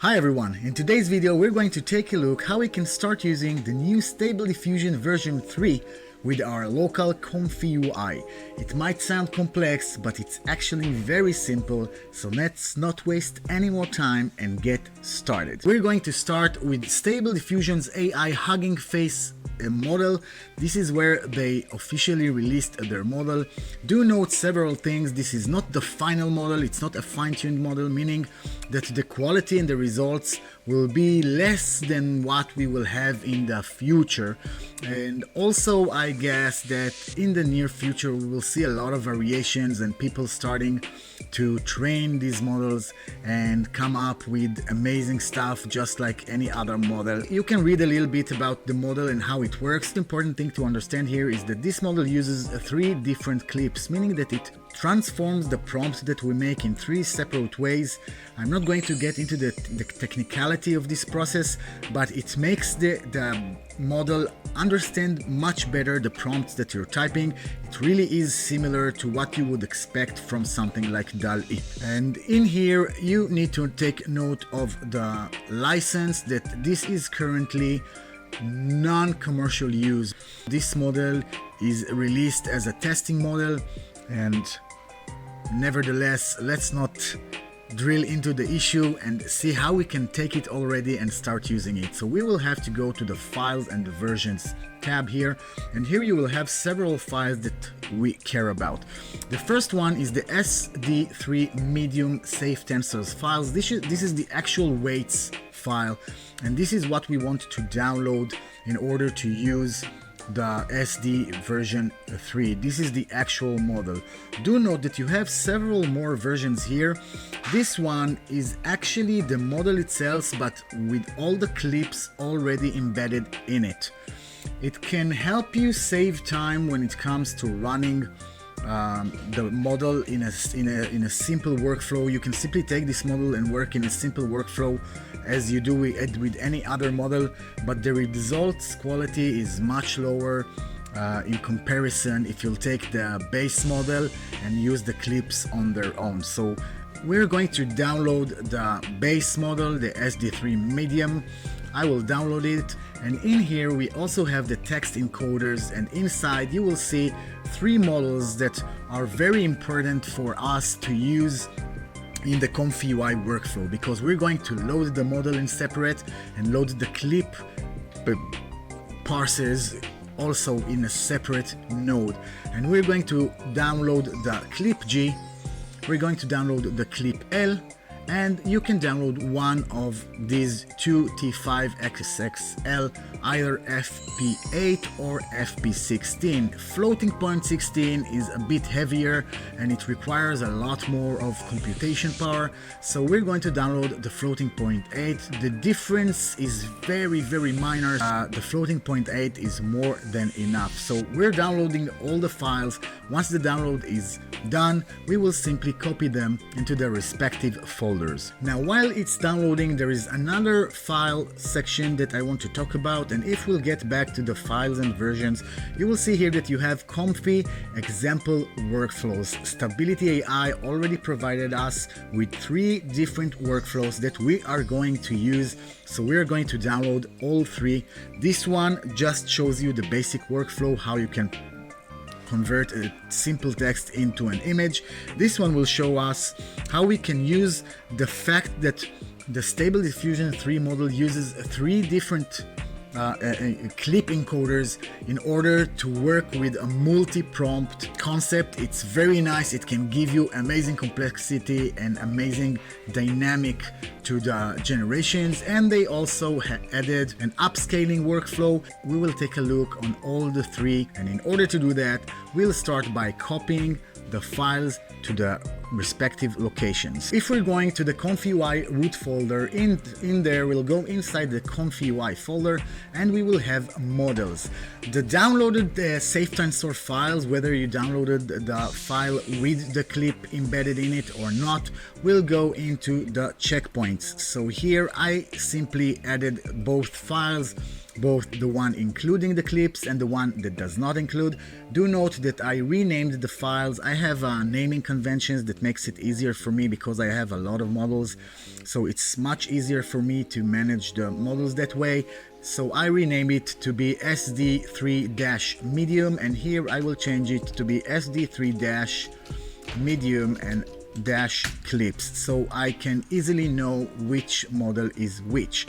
Hi everyone, in today's video we're going to take a look how we can start using the new Stable Diffusion version 3 with our local ComfyUI. It might sound complex, but it's actually very simple, so let's not waste any more time and get started. We're going to start with Stable Diffusion's AI Hugging Face model. This is where they officially released their model. Do note several things. This is not the final model, it's not a fine-tuned model, meaning that the quality and the results will be less than what we will have in the future. And also I guess that in the near future we will see a lot of variations and people starting to train these models and come up with amazing stuff just like any other model. You can read a little bit about the model and how it works. The important thing to understand here is that this model uses 3 different clips, meaning that it transforms the prompt that we make in 3 separate ways. I'm not going to get into the technicality of this process, but it makes the model understand much better the prompts that you're typing. It really is similar to what you would expect from something like DALL-E. And in here you need to take note of the license, that this is currently non-commercial use. This model is released as a testing model, and nevertheless, let's not drill into the issue and see how we can take it already and start using it. So we will have to go to the Files and the Versions tab here, and here you will have several files that we care about. The first one is the SD3 medium safe tensors files. This is the actual weights file, and this is what we want to download in order to use the SD version 3. This is the actual model. Do note that you have several more versions here. This one is actually the model itself, but with all the clips already embedded in it. It can help you save time when it comes to running the model in a simple workflow. You can simply take this model and work in a simple workflow as you do with any other model, but the results quality is much lower in comparison if you'll take the base model and use the clips on their own. So we're going to download the base model, the SD3 medium. I will download it, and in here we also have the text encoders, and inside you will see 3 models that are very important for us to use in the ComfyUI workflow, because we're going to load the model in separate and load the clip parsers also in a separate node. And we're going to download the clip G, we're going to download the clip L, and you can download one of these 2 T5XXL, either FP8 or FP16. Floating point 16 is a bit heavier and it requires a lot more of computation power, so we're going to download the floating point 8. The difference is very minor. The floating point 8 is more than enough. So we're downloading all the files. Once the download is done, we will simply copy them into their respective folders. Now while it's downloading, there is another file section that I want to talk about, and if we'll get back to the files and versions, you will see here that you have Comfy example workflows. Stability AI already provided us with 3 different workflows that we are going to use, so we're going to download all 3. This one just shows you the basic workflow, how you can convert a simple text into an image. This one will show us how we can use the fact that the Stable Diffusion 3 model uses 3 different clip encoders in order to work with a multi-prompt concept. It's very nice. It can give you amazing complexity and amazing dynamic to the generations, and they also added an upscaling workflow. We will take a look on all the 3, and in order to do that, we'll start by copying the files to the respective locations. If we're going to the ComfyUI root folder, in there we'll go inside the ComfyUI folder and we will have models. The downloaded safe tensor files, whether you downloaded the file with the clip embedded in it or not, will go into the checkpoints. So here I simply added both files, both the one including the clips and the one that does not include. Do note that I renamed the files. I have naming conventions that It makes it easier for me because I have a lot of models, so it's much easier for me to manage the models that way. So I rename it to be SD3-medium, and here I will change it to be SD3-medium and dash clips, so I can easily know which model is which.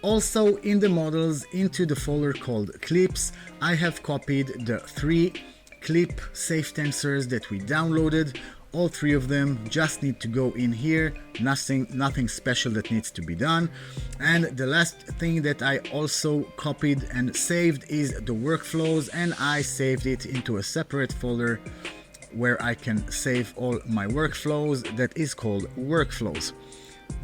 Also, in the models, into the folder called clips, I have copied the 3 clip safe tensors that we downloaded. All 3 of them just need to go in here, nothing special that needs to be done. And the last thing that I also copied and saved is the workflows, and I saved it into a separate folder where I can save all my workflows, that is called workflows.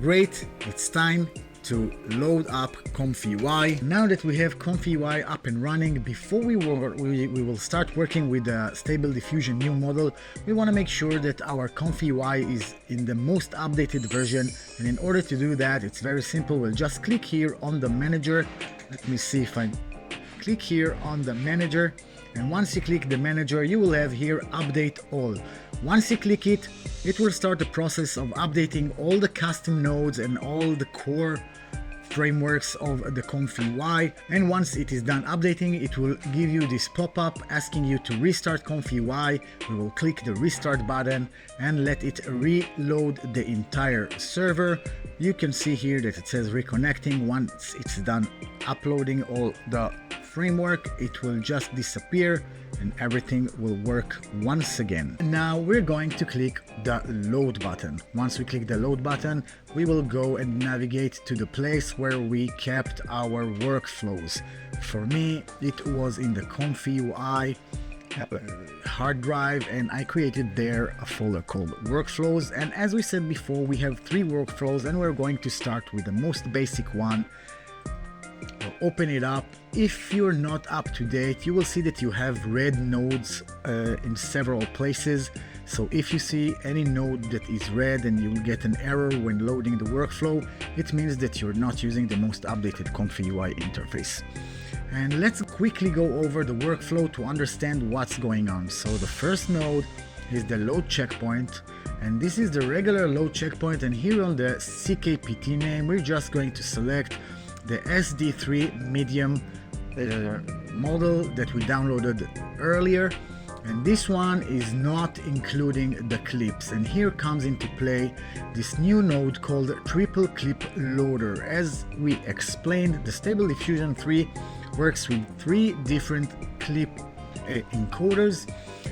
Great, it's time to load up ComfyUI. Now that we have ComfyUI up and running, before we will start working with the Stable Diffusion new model, we want to make sure that our ComfyUI is in the most updated version. And in order to do that, it's very simple. We'll just click here on the manager. Let me see if I click here on the manager. And once you click the manager, you will have here update all. Once you click it, it will start the process of updating all the custom nodes and all the core frameworks of the ComfyUI. And once it is done updating, it will give you this pop-up asking you to restart ComfyUI. We will click the restart button and let it reload the entire server. You can see here that it says reconnecting. Once it's done uploading all the framework, it will just disappear and everything will work once again. Now we're going to click the load button. Once we click the load button, we will go and navigate to the place where we kept our workflows. For me, it was in the ComfyUI hard drive, and I created there a folder called workflows. And as we said before, we have 3 workflows, and we're going to start with the most basic one. Open it up. If you're not up to date, you will see that you have red nodes in several places. So if you see any node that is red and you will get an error when loading the workflow, it means that you're not using the most updated ComfyUI interface. And let's quickly go over the workflow to understand what's going on. So the first node is the load checkpoint, and this is the regular load checkpoint. And here on the CKPT name, we're just going to select the SD3 medium model that we downloaded earlier, and this one is not including the clips. And here comes into play this new node called triple clip loader. As we explained, the Stable Diffusion 3 works with 3 different clip encoders,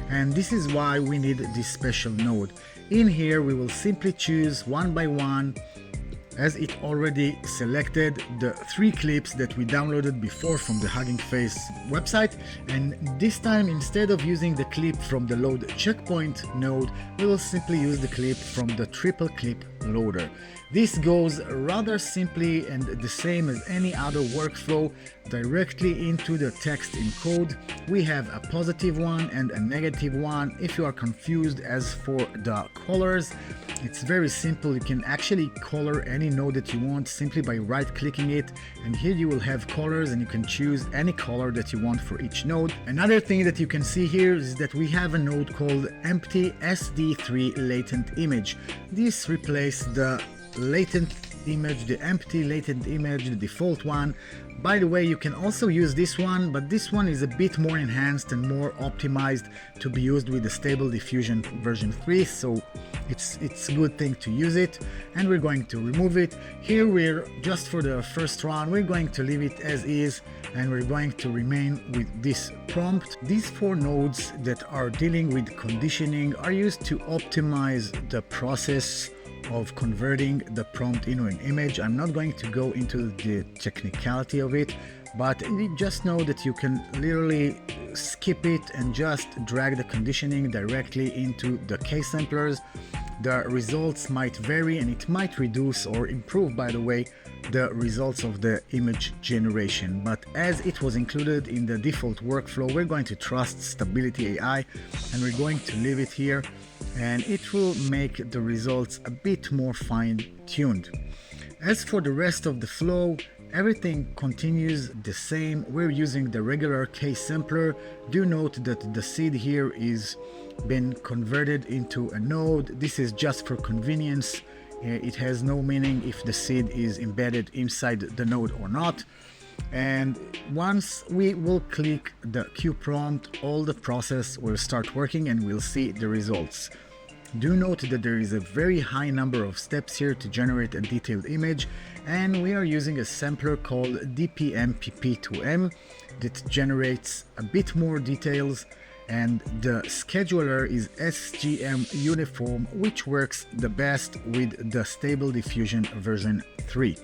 and this is why we need this special node. In here we will simply choose one by one, as it already selected the 3 clips that we downloaded before from the Hugging Face website. And this time, instead of using the clip from the load checkpoint node, we will simply use the clip from the triple clip loader. This goes rather simply and the same as any other workflow, directly into the text encode. We have a positive one and a negative one. If you are confused as for the colors, it's very simple. You can actually color any node that you want simply by right-clicking it, and here you will have colors and you can choose any color that you want for each node. Another thing that you can see here is that we have a node called empty SD3 latent image. This replaced the latent image, the empty latent image, the default one. By the way, you can also use this one, but this one is a bit more enhanced and more optimized to be used with the Stable Diffusion version 3, so it's a good thing to use it. And we're going to remove it. Here we're just for the first run, we're going to leave it as is, and we're going to remain with this prompt. These 4 nodes that are dealing with conditioning are used to optimize the process of converting the prompt into an image. I'm not going to go into the technicality of it, but just know that you can literally skip it and just drag the conditioning directly into the case samplers. The results might vary and it might reduce or improve, by the way, the results of the image generation. But as it was included in the default workflow, we're going to trust Stability AI and we're going to leave it here, and it will make the results a bit more fine-tuned. As for the rest of the flow, everything continues the same. We're using the regular case sampler. Do note that the seed here is been converted into a node. This is just for convenience. It has no meaning if the seed is embedded inside the node or not. And once we will click the Q prompt, all the process will start working and we'll see the results. Do note that there is a very high number of steps here to generate a detailed image, and we are using a sampler called DPMPP2M that generates a bit more details, and the scheduler is SGM Uniform, which works the best with the Stable Diffusion version 3.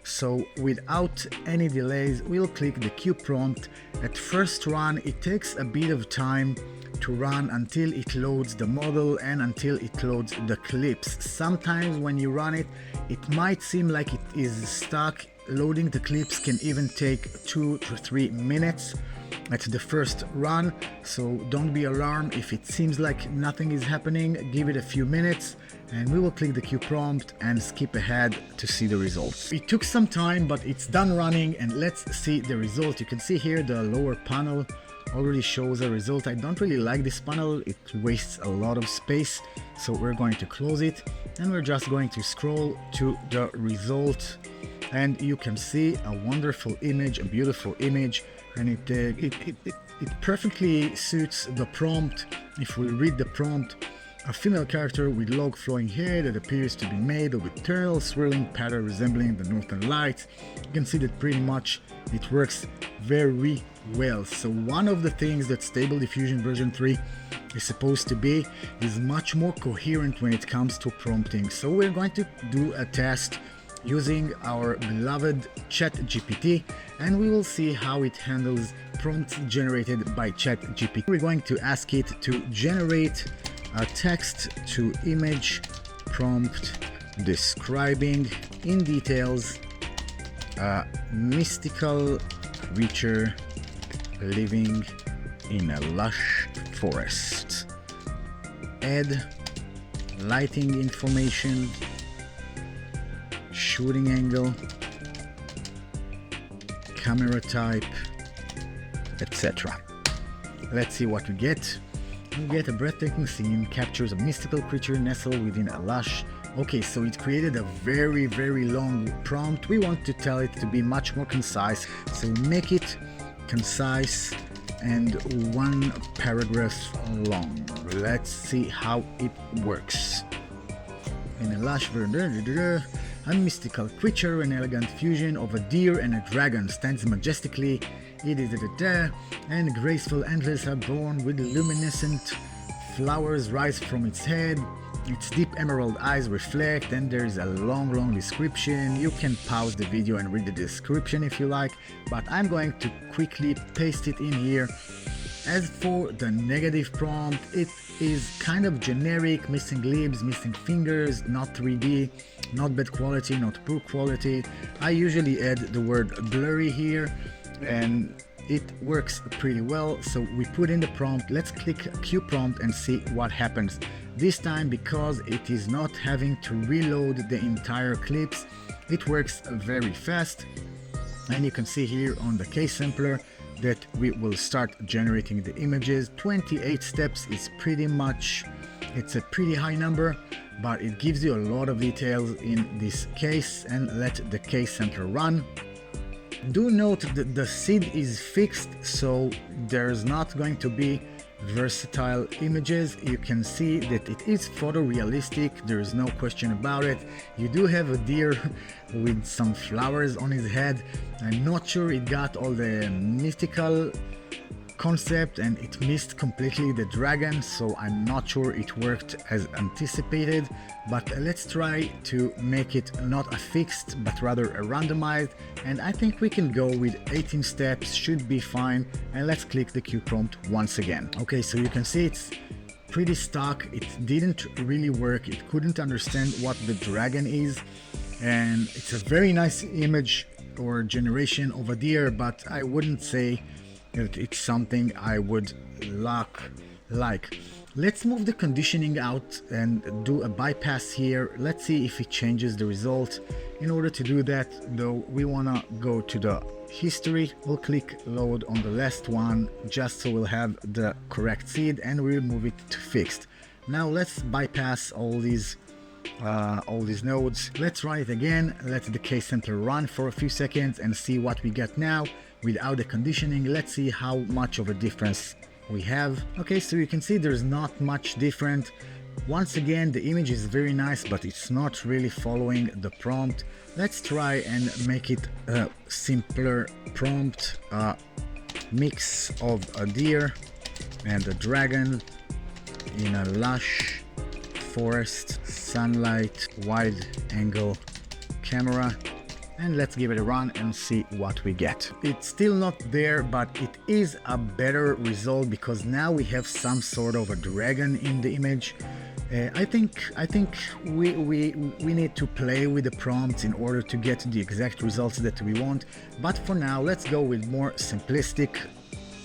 So without any delays, we'll click the Q prompt. At first run, it takes a bit of time to run until it loads the model and until it loads the clips. Sometimes when you run it, it might seem like it is stuck. Loading the clips can even take 2 to 3 minutes at the first run, so don't be alarmed if it seems like nothing is happening. Give it a few minutes and we will click the Q prompt and skip ahead to see the results. It took some time, but it's done running, and let's see the result. You can see here the lower panel already shows a result. I don't really like this panel, it wastes a lot of space, so we're going to close it and we're just going to scroll to the result, and you can see a wonderful image, a beautiful image, and it perfectly suits the prompt. If we read the prompt, a female character with long flowing hair that appears to be made of eternal swirling pattern resembling the northern lights. You can see that pretty much it works very well. So one of the things that Stable Diffusion version 3 is supposed to be is much more coherent when it comes to prompting. So we're going to do a test using our beloved ChatGPT, and we will see how it handles prompts generated by ChatGPT. We're going to ask it to generate a text to image prompt describing in details a mystical creature living in a lush forest. Add lighting information, shooting angle, camera type, etc. Let's see what we get. We get a breathtaking scene, captures a mystical creature nestled within a lush. Okay, so it created a very long prompt. We want to tell it to be much more concise, so make it concise and 1 paragraph long. Let's see how it works. In a lush, a mystical creature, an elegant fusion of a deer and a dragon, stands majestically. It is and graceful antlers are born with luminescent flowers rise from its head. Its deep emerald eyes reflect, and there is a long description. You can pause the video and read the description if you like, but I'm going to quickly paste it in here. As for the negative prompt, it is kind of generic, missing lips, missing fingers, not 3D, not bad quality, not poor quality. I usually add the word blurry here, and it works pretty well. So we put in the prompt. Let's click Q prompt and see what happens. This time, because it is not having to reload the entire clips, it works very fast, and you can see here on the case sampler that we will start generating the images. 28 steps is pretty much, it's a pretty high number, but it gives you a lot of details in this case. And let the case sampler run. Do note that the seed is fixed, so there's not going to be versatile images. You can see that it is photorealistic, there is no question about it. You do have a deer with some flowers on his head. I'm not sure it got all the mystical concept, and it missed completely the dragon, so I'm not sure it worked as anticipated. But let's try to make it not a fixed but rather a randomized, and I think we can go with 18 steps, should be fine. And let's click the Q prompt once again. Okay, so you can see it's pretty stuck, it didn't really work, it couldn't understand what the dragon is, and it's a very nice image or generation of a deer, but I wouldn't say it's something I would like. Let's move the conditioning out and do a bypass here. Let's see if it changes the result. In order to do that though, we wanna go to the history. We'll click load on the last one just so we'll have the correct seed, and we'll move it to fixed. Now let's bypass all these nodes. Let's run it again. Let the case sampler run for a few seconds and see what we get now without the conditioning. Let's see how much of a difference we have. Okay, so you can see there's not much different. Once again, the image is very nice, but it's not really following the prompt. Let's try and make it a simpler prompt. Mix of a deer and a dragon in a lush forest, sunlight, wide angle camera, and let's give it a run and see what we get. It's still not there, but it is a better result because now we have some sort of a dragon in the image. I think we need to play with the prompts in order to get the exact results that we want, but for now let's go with more simplistic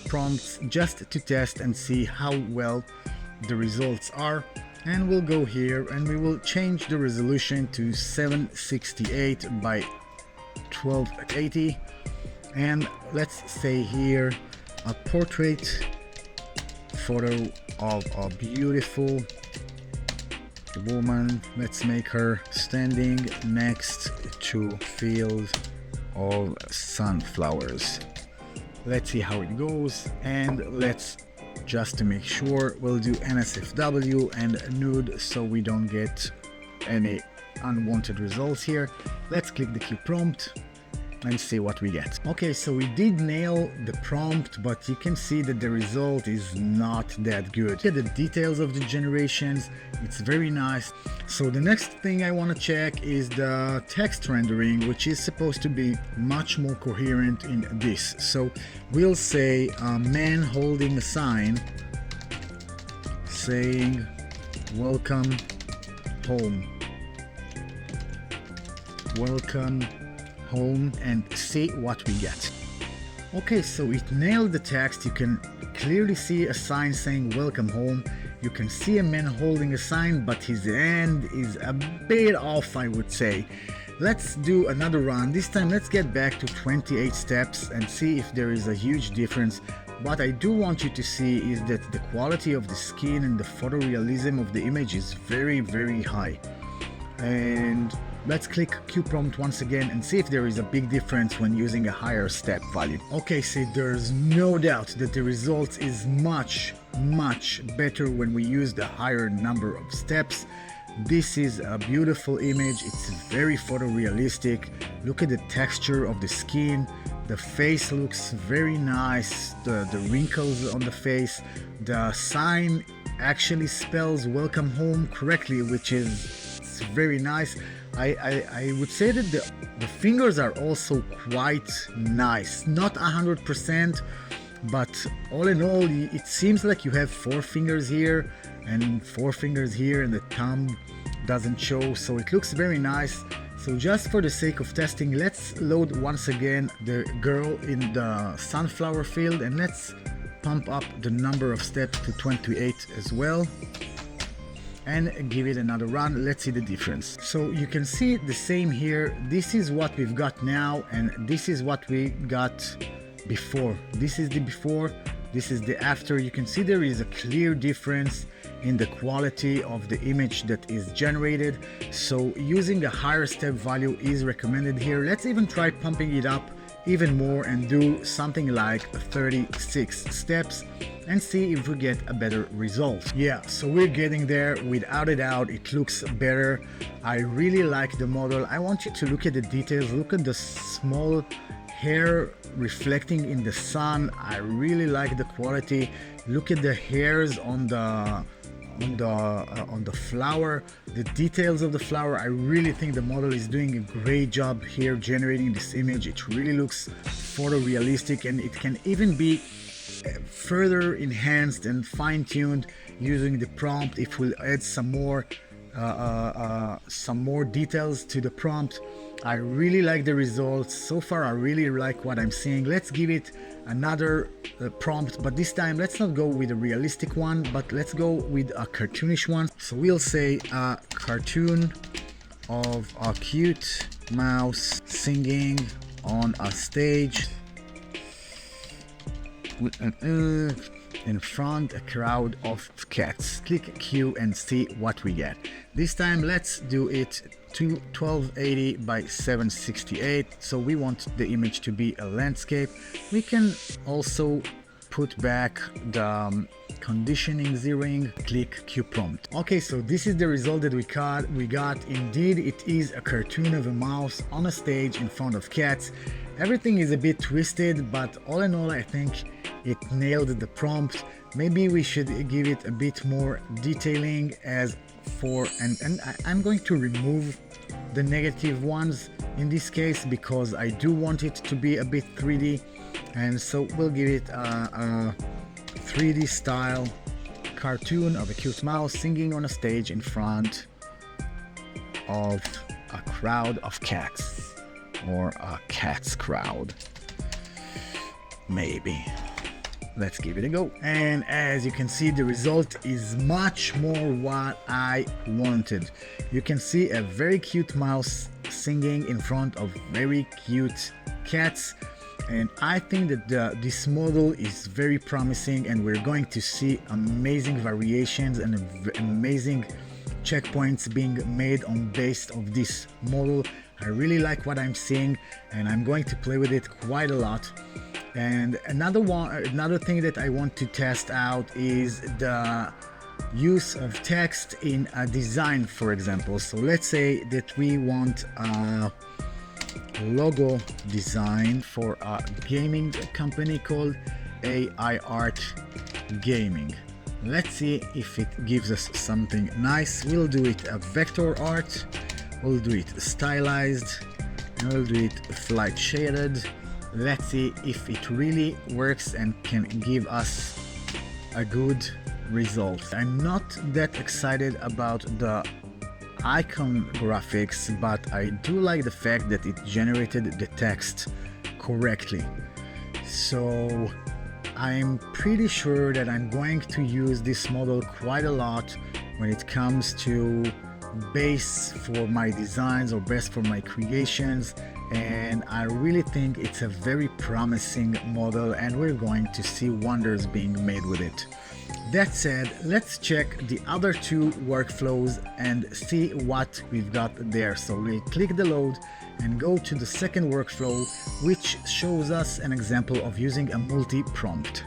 prompts just to test and see how well the results are. And we'll go here and we will change the resolution to 768 by 1280, and let's say here a portrait photo of a beautiful woman. Let's make her standing next to a field of sunflowers. Let's see how it goes, and let's just to make sure we'll do NSFW and nude so we don't get any unwanted results here. Let's click the Q prompt and see what we get. Okay, so we did nail the prompt, but you can see that the result is not that good. Look at the details of the generations, it's very nice. So the next thing I want to check is the text rendering, which is supposed to be much more coherent in this. So we'll say a man holding a sign saying welcome home. Welcome home, and see what we get. Okay, so it nailed the text. You can clearly see a sign saying welcome home. You can see a man holding a sign, but his hand is a bit off, I would say. Let's do another run. This time let's get back to 28 steps and see if there is a huge difference. What I do want you to see is that the quality of the skin and the photorealism of the image is very, very high. And let's click Q prompt once again and see if there is a big difference when using a higher step value. Okay, see, there's no doubt that the result is much better when we use the higher number of steps. This is a beautiful image. It's very photorealistic. Look at the texture of the skin. The face looks very nice. The wrinkles on the face. The sign actually spells welcome home correctly, which is very nice. I would say that the fingers are also quite nice, not 100%, but all in all it seems like you have 4 fingers here and 4 fingers here, and the thumb doesn't show, so it looks very nice. So just for the sake of testing, let's load once again the girl in the sunflower field, and let's pump up the number of steps to 28 as well, and give it another run. Let's see the difference. So you can see the same here. This is what we've got now, and this is what we got before. This is the before, this is the after. You can see there is a clear difference in the quality of the image that is generated. So using a higher step value is recommended here. Let's even try pumping it up even more and do something like 36 steps and see if we get a better result. Yeah, so we're getting there. Without a doubt, it looks better. I really like the model. I want you to look at the details. Look at the small hair reflecting in the sun. I really like the quality. Look at the hairs on the flower, the details of the flower. I really think the model is doing a great job here generating this image. It really looks photorealistic, and it can even be further enhanced and fine-tuned using the prompt if we'll add some more details to the prompt. I really like the results so far. I really like what I'm seeing. Let's give it another prompt, but this time let's not go with a realistic one, but let's go with a cartoonish one. So we'll say a cartoon of a cute mouse singing on a stage in front a crowd of cats. Click Q and see what we get. This time let's do it to 1280 by 768. So we want the image to be a landscape. We can also put back the conditioning zeroing. Click Q prompt. Okay, so this is the result that we got. Indeed, it is a cartoon of a mouse on a stage in front of cats. Everything is a bit twisted, but all in all I think it nailed the prompt. Maybe we should give it a bit more detailing and I'm going to remove the negative ones in this case because I do want it to be a bit 3D, and so we'll give it a 3D style cartoon of a cute mouse singing on a stage in front of a crowd of cats, or a cat's crowd, maybe. Let's give it a go. And as you can see, the result is much more what I wanted. You can see a very cute mouse singing in front of very cute cats, and I think that this model is very promising, and we're going to see amazing variations and amazing checkpoints being made on base of this model. I really like what I'm seeing, and I'm going to play with it quite a lot. And another thing that I want to test out is the use of text in a design, for example. So let's say that we want a logo design for a gaming company called AI Art Gaming. Let's see if it gives us something nice. We'll do it a vector art, we'll do it stylized, and we'll do it flight shaded. Let's see if it really works and can give us a good result. I'm not that excited about the icon graphics, but I do like the fact that it generated the text correctly. So I'm pretty sure that I'm going to use this model quite a lot when it comes to base for my designs or base for my creations, and I really think it's a very promising model, and we're going to see wonders being made with it. That said, let's check the other two workflows and see what we've got there. So we'll click the load and go to the second workflow, which shows us an example of using a multi-prompt.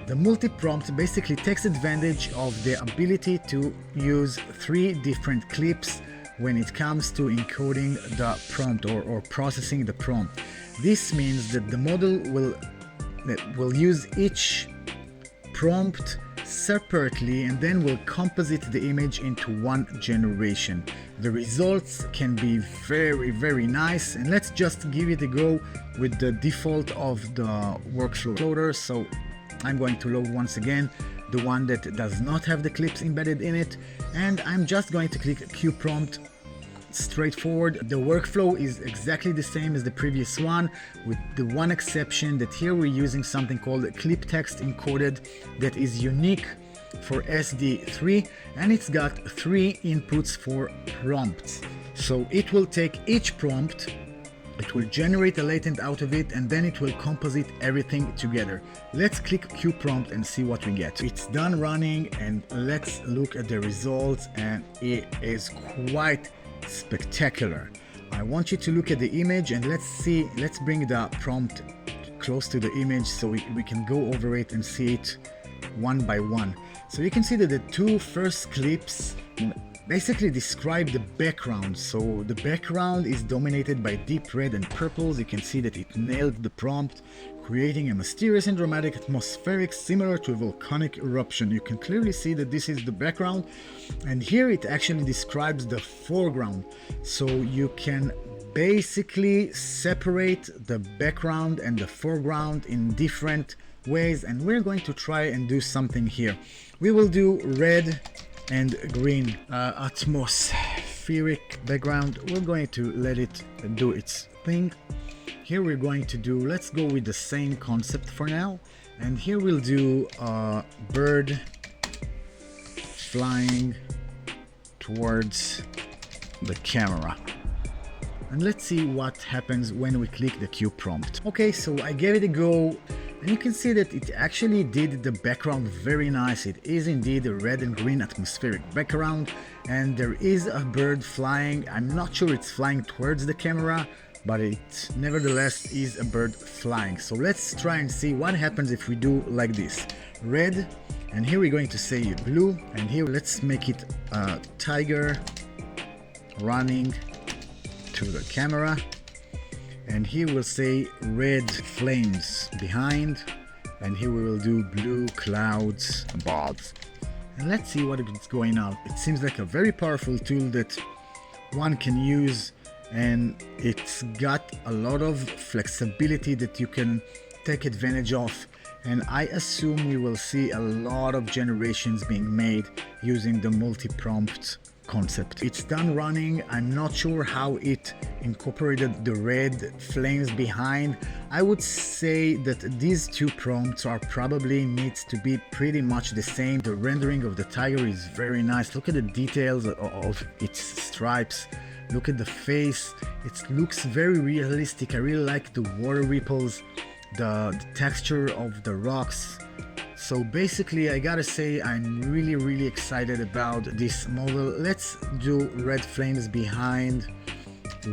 The multi-prompt basically takes advantage of the ability to use 3 different clips when it comes to encoding the prompt or processing the prompt. This means that the model will use each prompt separately and then will composite the image into one generation. The results can be very, very nice, and let's just give it a go with the default of the workflow loader. So I'm going to load once again the one that does not have the clips embedded in it, and I'm just going to click Q prompt. Straightforward. The workflow is exactly the same as the previous one, with the one exception that here we're using something called clip text encoded that is unique for SD3, and it's got 3 inputs for prompts. So it will take each prompt, it will generate a latent out of it, and then it will composite everything together. Let's click Q prompt and see what we get. It's done running, and let's look at the results, and it is quite spectacular. I want you to look at the image, and let's bring the prompt close to the image so we can go over it and see it one by one. So you can see that the 2 first clips basically describe the background. So the background is dominated by deep red and purples. You can see that it nailed the prompt, creating a mysterious and dramatic atmospheric similar to a volcanic eruption. You can clearly see that this is the background, and here it actually describes the foreground. So you can basically separate the background and the foreground in different ways, and we're going to try and do something here. We will do red and green atmospheric background. We're going to let it do its thing. Here we're going to do, let's go with the same concept for now, and here we'll do a bird flying towards the camera. and let's see what happens when we click the Q prompt. Okay, so I gave it a go, and you can see that it actually did the background very nice. It is indeed a red and green atmospheric background, and there is a bird flying. I'm not sure it's flying towards the camera, but it nevertheless is a bird flying. So let's try and see what happens if we do like this. Red, and here we're going to say blue, and here let's make it a tiger running to the camera, and here we'll say red flames behind, and here we will do blue clouds above. And let's see what is going on. It seems like a very powerful tool that one can use, and it's got a lot of flexibility that you can take advantage of, and I assume we will see a lot of generations being made using the multi-prompt concept. It's done running. I'm not sure how it incorporated the red flames behind. I would say that these two prompts are probably needs to be pretty much the same. The rendering of the tiger is very nice. Look at the details of its stripes. Look at the face. It looks very realistic. I really like the water ripples, the texture of the rocks. So basically, I gotta say I'm really excited about this model. Let's do red flames behind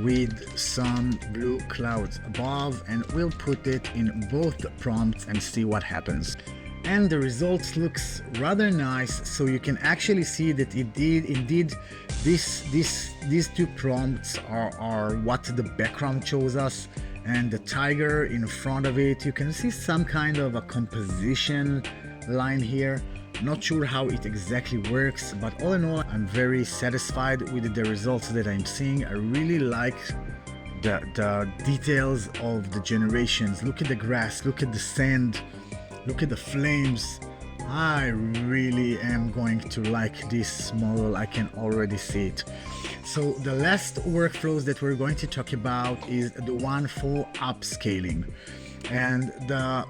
with some blue clouds above, and we'll put it in both prompts and see what happens. And the results looks rather nice, so you can actually see that indeed these two prompts are what the background shows us, and the tiger in front of it, you can see some kind of a composition line here. Not sure how it exactly works, but all in all, I'm very satisfied with the results that I'm seeing. I really like the details of the generations. Look at the grass, look at the sand, look at the flames. I really am going to like this model. I can already see it. So the last workflows that we're going to talk about is the one for upscaling, and the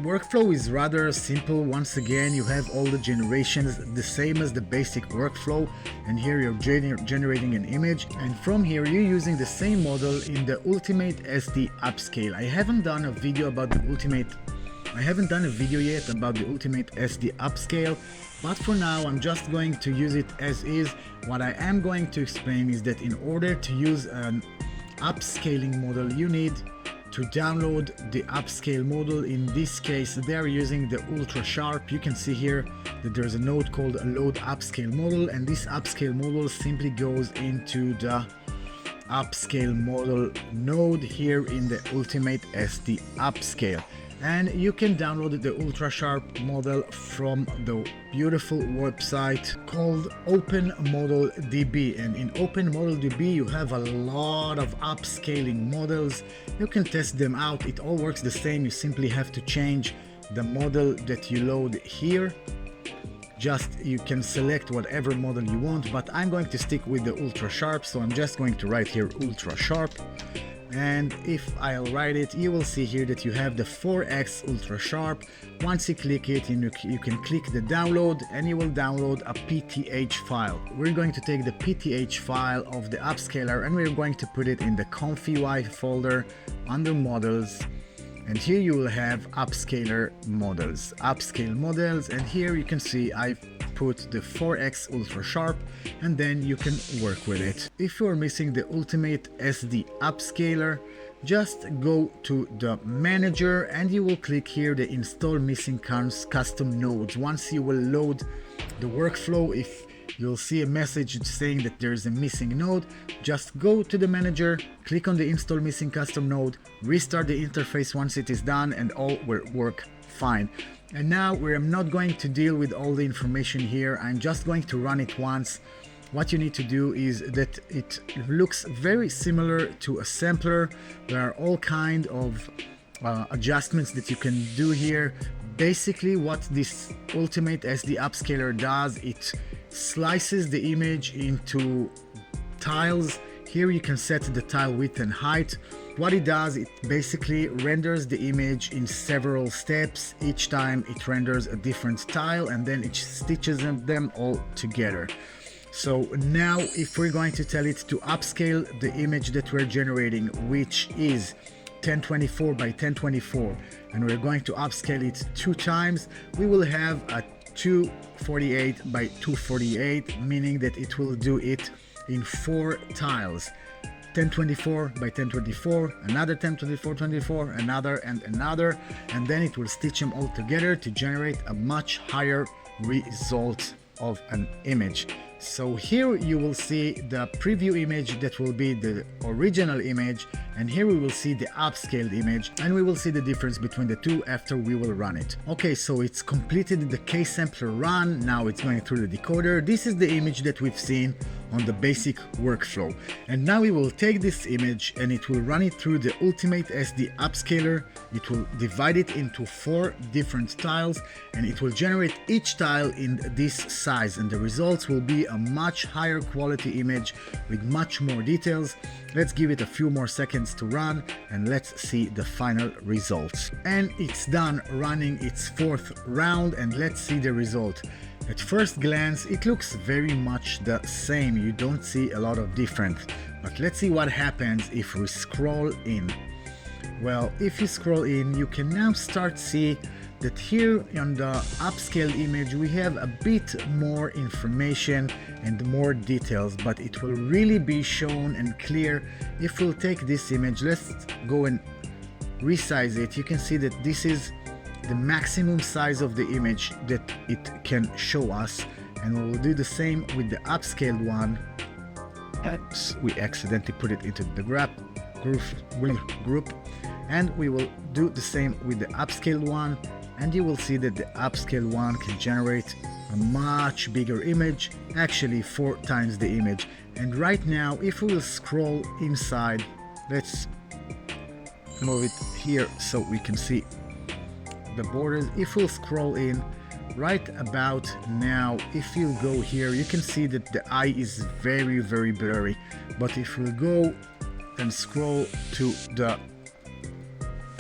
workflow is rather simple. Once again, you have all the generations the same as the basic workflow, and here you're generating an image, and from here you're using the same model in the Ultimate SD Upscale. I haven't done a video yet about the Ultimate SD Upscale, but for now I'm just going to use it as is. What I am going to explain is that in order to use an upscaling model, you need to download the upscale model. In this case, they're using the ultra sharp. You can see here that there's a node called load upscale model, and this upscale model simply goes into the upscale model node here in the Ultimate SD Upscale. And you can download the ultra sharp model from the beautiful website called OpenModelDB, and in OpenModelDB you have a lot of upscaling models. You can test them out. It all works the same. You simply have to change the model that you load here. You can select whatever model you want, but I'm going to stick with the ultra sharp, so I'm just going to write here ultra sharp. And if I'll write it, you will see here that you have the 4x ultra sharp. Once you click it, you can click the download, and you will download a PTH file. We're going to take the PTH file of the upscaler, and we're going to put it in the ComfyUI folder under models, and here you will have upscaler models, upscale models, and here you can see I've put the 4x ultra sharp, and then you can work with it. If you're missing the Ultimate SD Upscaler, just go to the manager and you will click here the install missing custom nodes. Once you will load the workflow, if you'll see a message saying that there is a missing node, just go to the manager, click on the install missing custom node, restart the interface once it is done, and all will work fine. And now I'm not going to deal with all the information here. I'm just going to run it once. What you need to do is that it looks very similar to a sampler. There are all kind of adjustments that you can do here. Basically what this Ultimate SD Upscaler does, it slices the image into tiles. Here you can set the tile width and height. What it does, it basically renders the image in several steps. Each time it renders a different tile, and then it stitches them all together. So now if we're going to tell it to upscale the image that we're generating, which is 1024 by 1024, and we're going to upscale it 2 times, we will have a 248 by 248, meaning that it will do it in 4 tiles. 1024 by 1024, another 1024, 24, another and another, and then it will stitch them all together to generate a much higher result of an image. So here you will see the preview image that will be the original image, and here we will see the upscaled image, and we will see the difference between the two after we will run it. Okay, so it's completed the K-sampler run. Now it's going through the decoder. This is the image that we've seen on the basic workflow, and now we will take this image and it will run it through the Ultimate SD upscaler. It will divide it into 4 different tiles, and it will generate each tile in this size, and the results will be a much higher quality image with much more details. Let's give it a few more seconds to run and let's see the final results. And it's done running its 4th round, and let's see the result. At first glance it looks very much the same, you don't see a lot of difference, but let's see what happens if we scroll in. Well, if you scroll in, you can now start see that here on the upscaled image we have a bit more information and more details, but it will really be shown and clear if we'll take this image. Let's go and resize it. You can see that this is the maximum size of the image that it can show us, and we'll do the same with the upscaled one. We accidentally put it into the group, and we will do the same with the upscaled one, and you will see that the upscaled one can generate a much bigger image, actually 4 times the image. And right now if we will scroll inside, let's move it here so we can see the borders. If we'll scroll in right about now, if you go here, you can see that the eye is very blurry, but if we'll go and scroll to the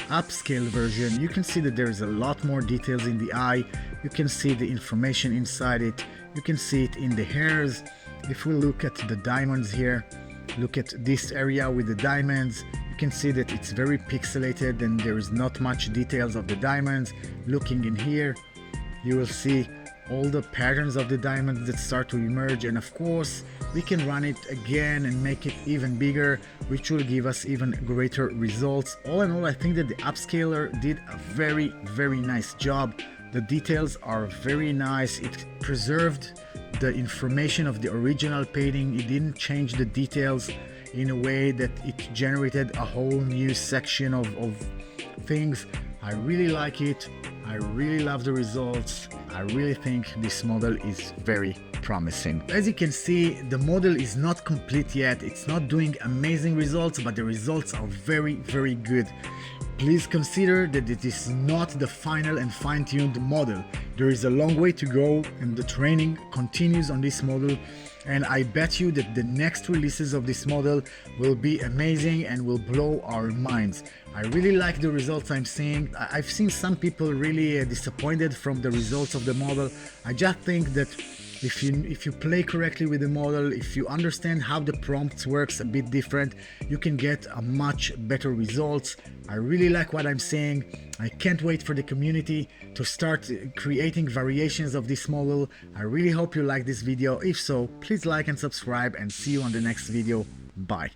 upscale version, you can see that there's a lot more details in the eye. You can see the information inside it, you can see it in the hairs. If we look at the diamonds here, look at this area with the diamonds, you can see that it's very pixelated and there is not much details of the diamonds. Looking in here, you will see all the patterns of the diamonds that start to emerge, and of course we can run it again and make it even bigger, which will give us even greater results. All in all, I think that the upscaler did a very nice job. The details are very nice. It preserved the information of the original painting. It didn't change the details in a way that it generated a whole new section of things. I really like it. I really love the results. I really think this model is very promising. As you can see, the model is not complete yet. It's not doing amazing results, but the results are very good. Please consider that it is not the final and fine-tuned model. There is a long way to go, and the training continues on this model, and I bet you that the next releases of this model will be amazing and will blow our minds. I really like the results I'm seeing. I've seen some people really disappointed from the results of the model. I just think that if you play correctly with the model, if you understand how the prompts works a bit different, you can get a much better results. I really like what I'm seeing. I can't wait for the community to start creating variations of this model. I really hope you like this video. If so, please like and subscribe, and see you on the next video. Bye.